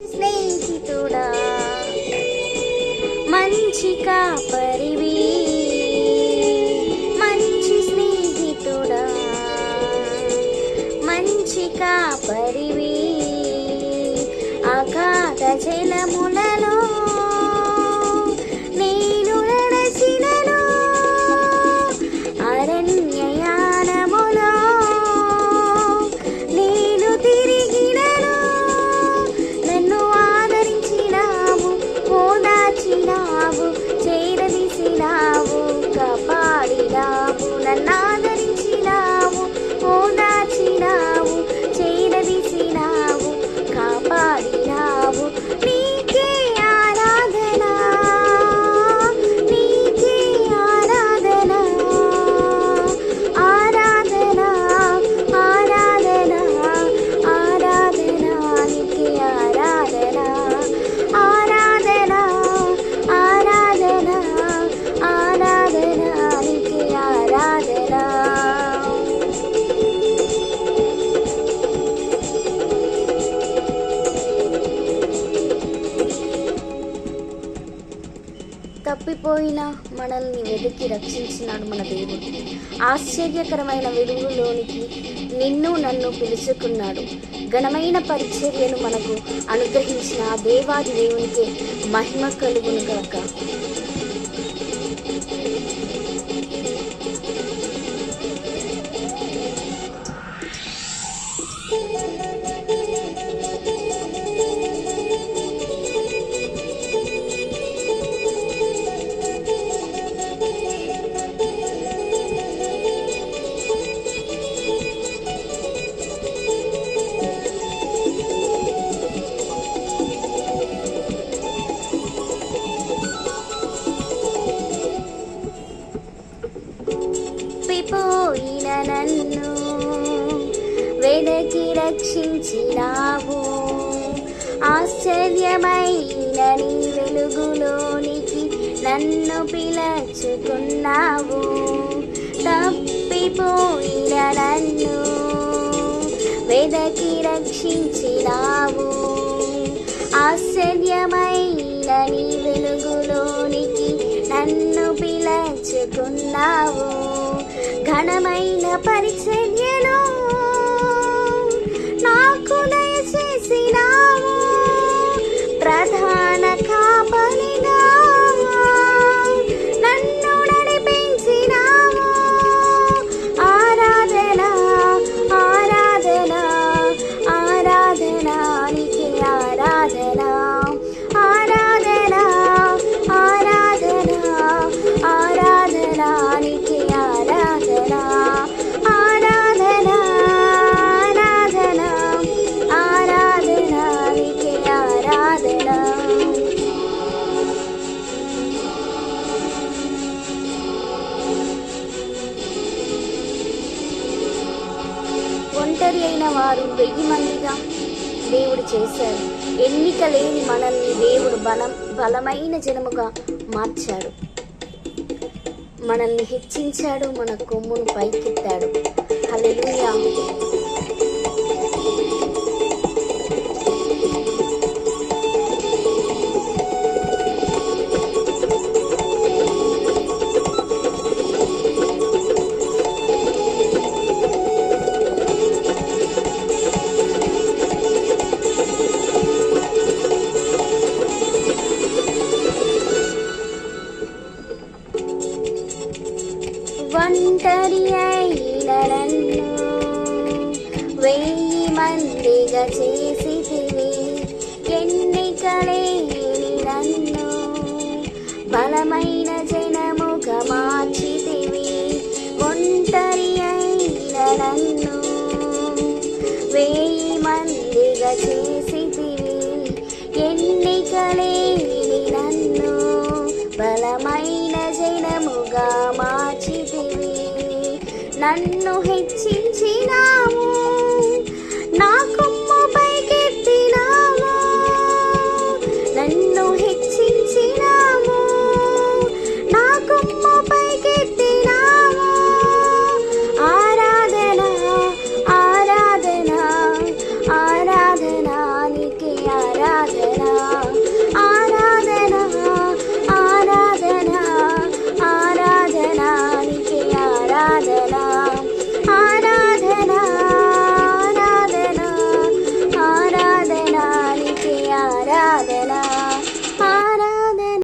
స్నేహితుడా మంచి కాపరివి, మంచి స్నేహితుడా మంచి కాపరివి, అగాధ జలములలో నేను నడచినను, అరణ్యయానములో నేను తిరిగినను, నన్ను ఆదరించినావు, ఓదార్చినావు, చేరదీసినావు, కాపాడినావు, నన్ను ఆదరించినావు, ఓదార్చినావు, చేరదీసినావు, కాపాడినావు. నీకే ఆరాధన, నీకే ఆరాధన, ఆరాధన, ఆరాధన, ఆరాధన, నీకే ఆరాధన, ఆరాధన, ఆరాధన, ఆరాధన, నీకే ఆరాధన. తప్పిపోయిన మనల్ని వెతికి రక్షించినాడు మన దేవుడు. ఆశ్చర్యకరమైన వెలుగులోనికి నిన్ను నన్ను పిలుచుకున్నాడు. ఘనమైన పరిచర్యను మనకు అనుగ్రహించిన ఆ దేవాది దేవునికి మహిమ కలుగును గాక. పోయిన నన్ను వెనకి రక్షించినావు, ఆశ్చర్యమైన నీ వెలుగులోనికి నన్ను పిలుచుకున్నావు. తప్పిపోయిన నన్ను వెనకి రక్షించినావు, ఆశ్చర్యమైన నీ వెలుగులోనికి నన్ను పిలుచుకున్నావు. ఘనమైన పరిచర్యను నాకు దయచేసినావు, ప్రధాన కాపరిగా నన్ను నడిపించినావు. ఆరాధన, ఆరాధన, ఆరాధన, నీకే ఆరాధన, ఆరాధన, ఆరాధన, ఆరాధన, నీకే ఆరాధన, ఆరాధన, ఆరాధన, ఆరాధన, నీకే ఆరాధన. ఒంటరి అయిన వారు 1000 మందిగా దేవుడు చేశాడు. ఎన్నిక లేని మనల్ని దేవుడు బలమైన జనముగా మార్చాడు. మనల్ని హెచ్చించాడు, మన కొమ్మును పైకెత్తాడు. హల్లెలూయా. ఒంటరి అయిన నన్ను 1000 మందిగా చేసితివి, ఎన్నికలేని నన్ను బలమైన జనముగా మార్చితివి. ఒంటరి అయిన నన్ను 1000 మందిగా చేసితివి, ఎన్నికలేని నన్ను బలమైన జనముగా మార్చితివి. నన్ను